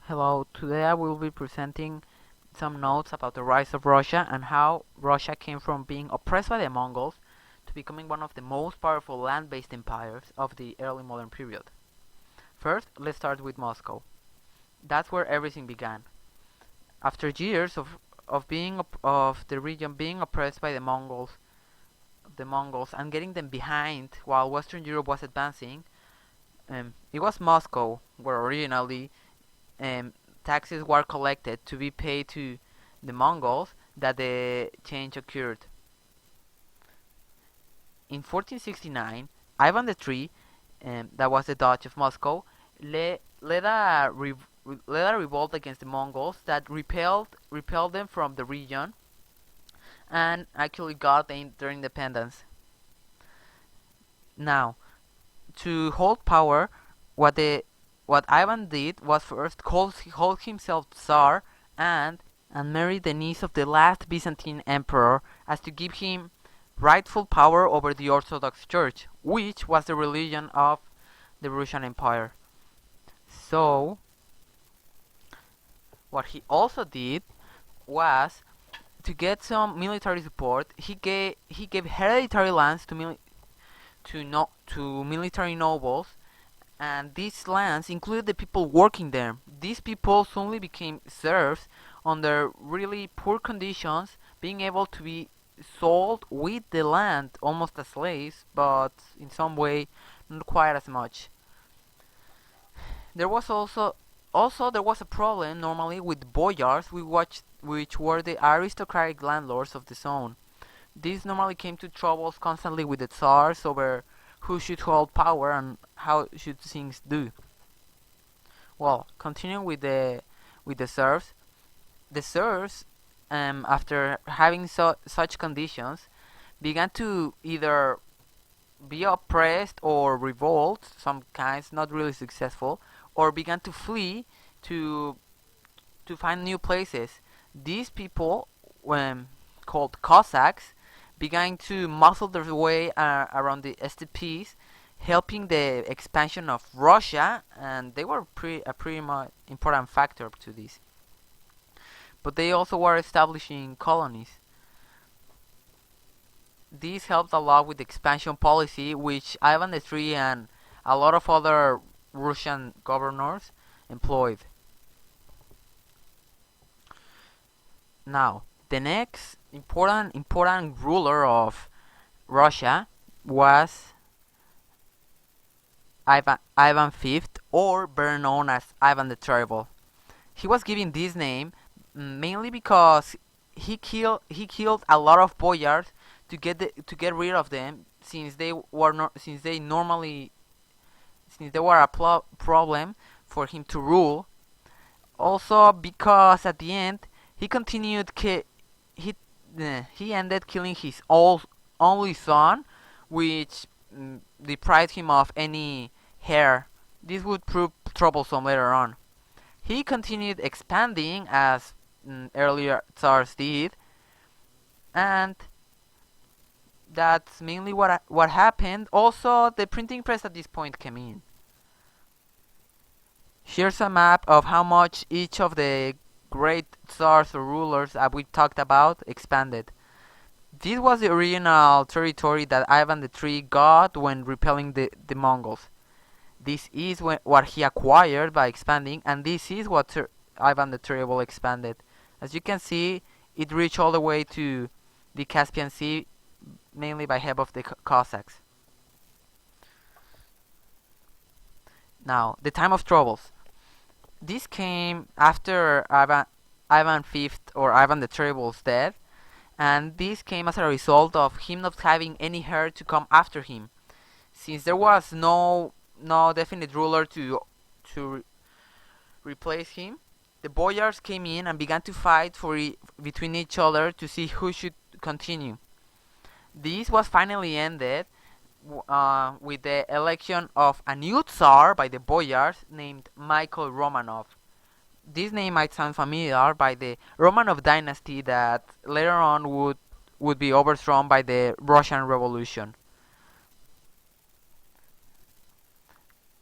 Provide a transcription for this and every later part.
Hello, today I will be presenting some notes about the rise of Russia and how Russia came from being oppressed by the Mongols to becoming one of the most powerful land-based empires of the early modern period. First, let's start with Moscow. That's where everything began. After years of the region being oppressed by the Mongols and getting them behind while Western Europe was advancing, it was Moscow where originally um, taxes were collected to be paid to the Mongols that the change occurred. In 1469, Ivan III, that was the Dutch of Moscow, led a revolt against the Mongols that repelled them from the region and actually got their independence. Now, to hold power, what the what Ivan did was first hold himself Tsar and marry the niece of the last Byzantine emperor as to give him rightful power over the Orthodox Church, which was the religion of the Russian Empire. So, what he also did was to get some military support. He gave hereditary lands to military nobles, and these lands included the people working there. These people suddenly became serfs under really poor conditions, being able to be sold with the land almost as slaves, but in some way not quite as much. There was also there was a problem normally with boyars, which were the aristocratic landlords of the zone. These normally came to troubles constantly with the tsars over who should hold power and how should things do. Well, continuing with the serfs, after having such conditions, began to either be oppressed or revolt, some kinds not really successful, or began to flee to find new places. These people, when called Cossacks, began to muscle their way around the steppes, helping the expansion of Russia, and they were a pretty much important factor to this. But they also were establishing colonies. This helped a lot with the expansion policy, which Ivan III and a lot of other Russian governors employed. Now, the next important ruler of Russia was Ivan V, or better known as Ivan the Terrible. He was given this name mainly because he killed a lot of boyars to get rid of them, since they were not since they normally since they were a problem for him to rule. Also because at the end he continued he he ended killing his only son, which deprived him of any heir. This would prove troublesome later on. He continued expanding as earlier Tsars did, and that's mainly what happened. Also, the printing press at this point came in. Here's a map of how much each of the great Tsars or rulers that we talked about expanded. This was the original territory that Ivan III got when repelling the Mongols. This is what he acquired by expanding, and this is what Ivan the Terrible expanded. As you can see, it reached all the way to the Caspian Sea, mainly by help of the Cossacks. Now, the time of troubles. This came after Ivan V, or Ivan the Terrible's death, and this came as a result of him not having any heir to come after him. Since there was no definite ruler to replace him, the boyars came in and began to fight between each other to see who should continue. This was finally ended with the election of a new Tsar by the boyars named Michael Romanov. This name might sound familiar by the Romanov dynasty that later on would be overthrown by the Russian Revolution.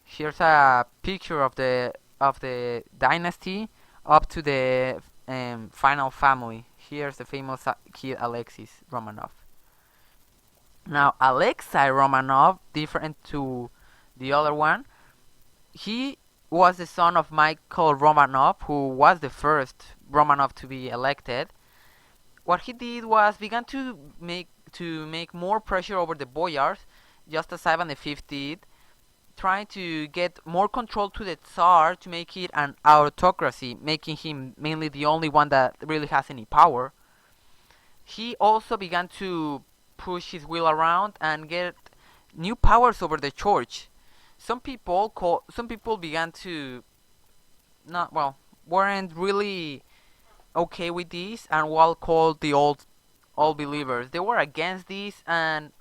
Here's a picture of of the dynasty up to the final family. Here's the famous kid Alexis Romanov. Now, Alexei Romanov, different to the other one, he was the son of Michael Romanov, who was the first Romanov to be elected. What he did was began to make more pressure over the boyars, just as Ivan V did, trying to get more control to the Tsar to make it an autocracy, making him mainly the only one that really has any power. He also began to push his will around and get new powers over the church. Some people began to not well weren't really okay with this and were called the old believers. They were against this, and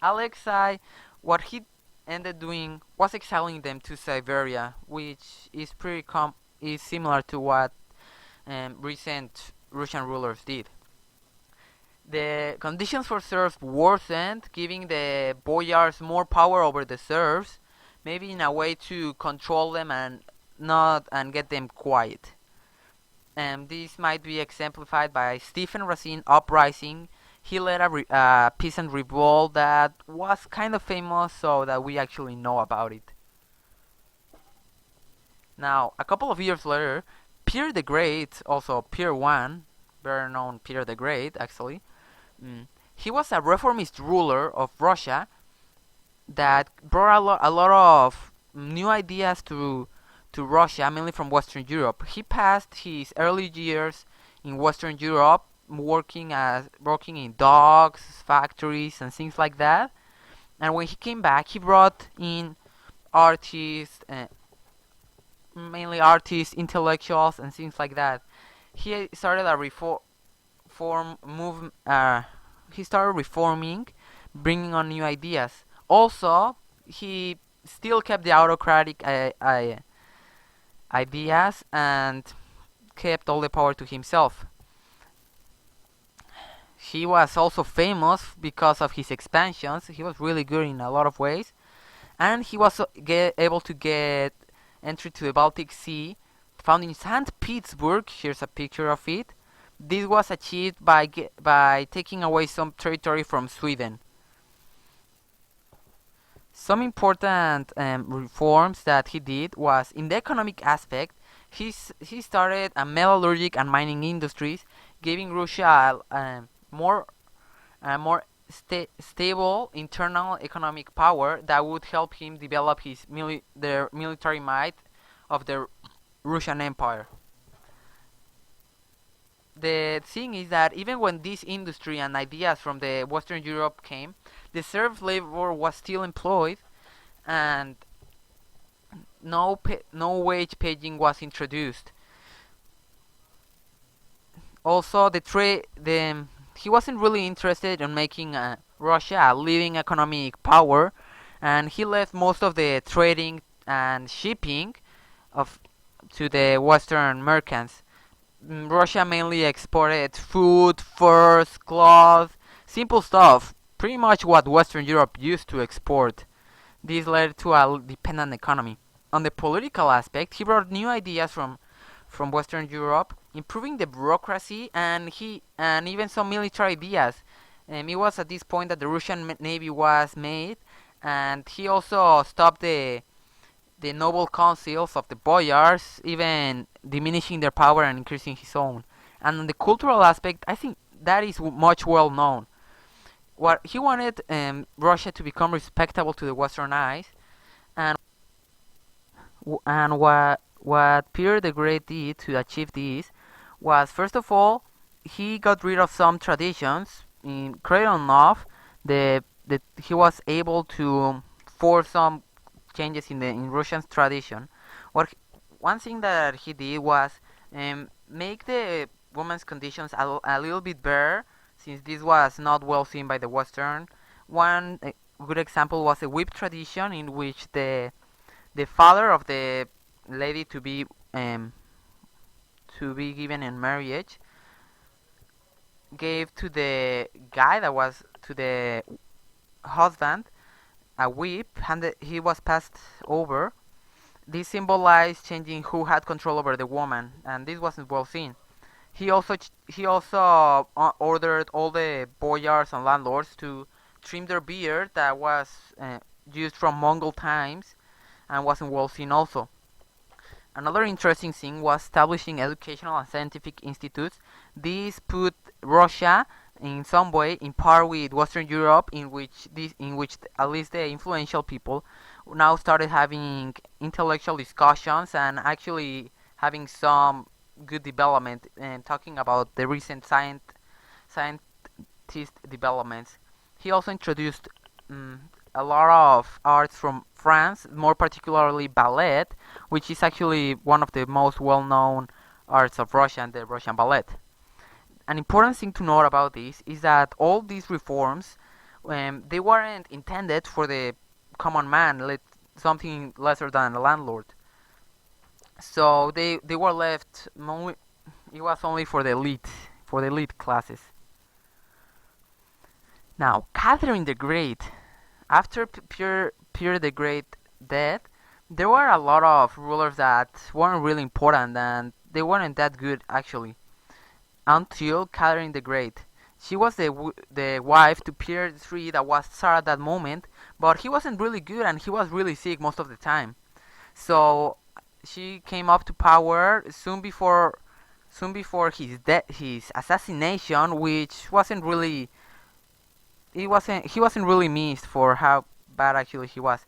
Alexei, what he ended doing was exiling them to Siberia, which is similar to what recent Russian rulers did. The conditions for serfs worsened, giving the boyars more power over the serfs, maybe in a way to control them and not and get them quiet. This might be exemplified by Stephen Racine uprising. He led a peasant revolt that was kind of famous, so that we actually know about it. Now, a couple of years later, Peter the Great, also Peter I, better known Peter the Great, actually, he was a reformist ruler of Russia that brought a lot of new ideas to Russia, mainly from Western Europe. He passed his early years in Western Europe working in docks, factories, and things like that. And when he came back, he brought in artists, mainly artists, intellectuals, and things like that. He started a reform movement. He started reforming, bringing on new ideas. Also, he still kept the autocratic ideas and kept all the power to himself. He was also famous because of his expansions. He was really good in a lot of ways, and he was able to get entry to the Baltic Sea, found in St. Petersburg. Here's a picture of it. This was achieved by taking away some territory from Sweden. Some important reforms that he did was in the economic aspect. He started a metallurgic and mining industries, giving Russia more stable internal economic power that would help him develop the military might of the Russian Empire. The thing is that even when this industry and ideas from the Western Europe came, the serf labor was still employed, and no wage paying was introduced. Also, he wasn't really interested in making Russia a leading economic power, and he left most of the trading and shipping of to the Western merchants. Russia mainly exported food, furs, cloth, simple stuff, pretty much what Western Europe used to export. This led to a dependent economy. On the political aspect, he brought new ideas from Western Europe, improving the bureaucracy and even some military ideas. It was at this point that the Russian navy was made, and he also stopped the noble councils of the boyars, even diminishing their power and increasing his own. And on the cultural aspect, I think that is much well known. What he wanted Russia to become respectable to the Western eyes, and what Peter the Great did to achieve this was, first of all, he got rid of some traditions. In credit enough, he was able to force some changes in Russian tradition. One thing that he did was make the women's conditions a little bit better, since this was not well seen by the Western. One good example was a whip tradition in which the father of the lady to be given in marriage gave to the guy that was to the husband a whip, and he was passed over. this symbolized changing who had control over the woman, and this wasn't well seen. He also ordered all the boyars and landlords to trim their beard that was used from Mongol times and wasn't well seen also. Another interesting thing was establishing educational and scientific institutes. This put Russia in some way in par with Western Europe, in which at least the influential people now started having intellectual discussions and actually having some good development and talking about the recent scientist developments. He also introduced um, a lot of arts from France, more particularly ballet, which is actually one of the most well-known arts of Russia, and the Russian ballet. An important thing to note about this is that all these reforms, they weren't intended for the common man, something lesser than a landlord. So they were left. It was only for the elite classes. Now, Catherine the Great, after Peter the Great death, there were a lot of rulers that weren't really important and they weren't that good actually. Until Catherine the Great, she was the wife to Peter III that was Tsar at that moment, but he wasn't really good and he was really sick most of the time. So she came up to power soon before his assassination, which wasn't really he wasn't really missed for how bad actually he was.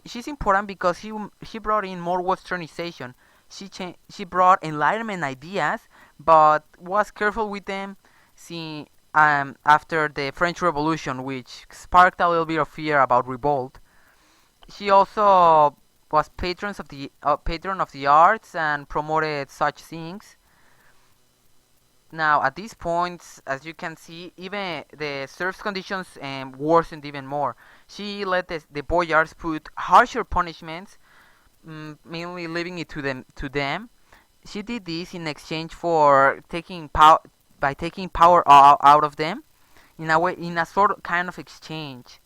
She's important because he brought in more westernization. She brought enlightenment ideas, but was careful with them. See, after the French Revolution, which sparked a little bit of fear about revolt. She also was patron of the arts and promoted such things. Now, at these points, as you can see, even the serfs' conditions worsened even more. She let the boyars put harsher punishments, mainly leaving it to them. She did this in exchange for taking power out of them, in a way, in a sort of kind of exchange.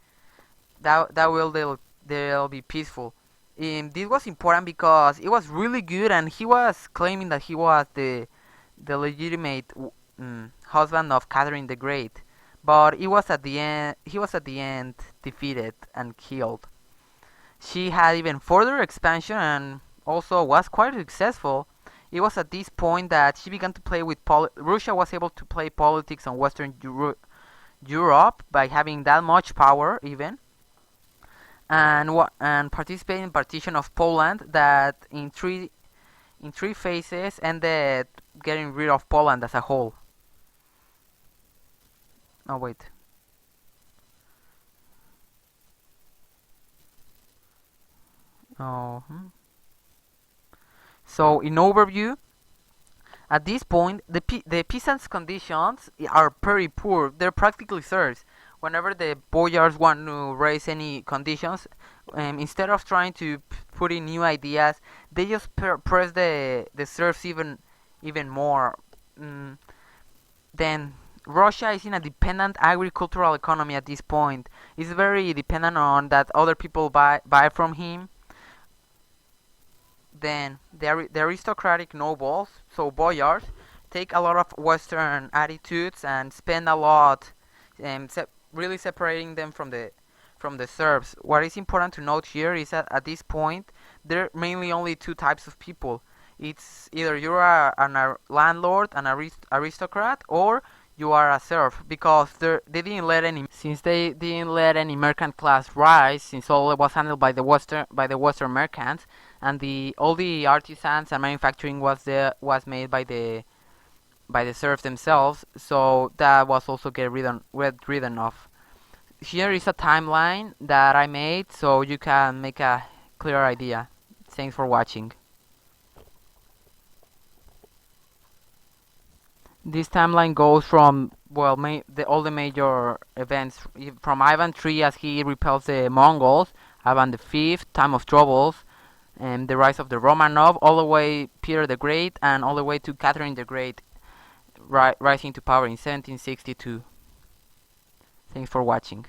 That will they'll be peaceful. This was important because it was really good, and he was claiming that he was the legitimate husband of Catherine the Great. But he was at the end defeated and killed. She had even further expansion and also was quite successful. It was at this point that she began to play with Russia was able to play politics on Western Europe by having that much power even, and participate in partition of Poland that in three phases ended getting rid of Poland as a whole. Oh wait. Oh. So in overview, at this point, the peasants' conditions are very poor. They're practically serfs. Whenever the boyars want to raise any conditions, instead of trying to put in new ideas, they just press the serfs even more. Mm, then Russia is in a dependent agricultural economy at this point. It's very dependent on that other people buy from him. Then the aristocratic nobles, so boyars, take a lot of Western attitudes and spend a lot, really separating them from the serfs. What is important to note here is that at this point there are mainly only two types of people. It's either you're a landlord, an aristocrat, or you are a serf, because they didn't let any since they didn't let any merchant class rise, since all it was handled by the Western merchants, and the all the artisans and manufacturing was made by the serfs themselves. So that was also get ridden of. Here is a timeline that I made so you can make a clear idea. Thanks for watching. This timeline goes from, well, all the major events from Ivan III as he repels the Mongols, Ivan V, Time of Troubles, and the rise of the Romanov, all the way Peter the Great, and all the way to Catherine the Great rising to power in 1762. Thanks for watching.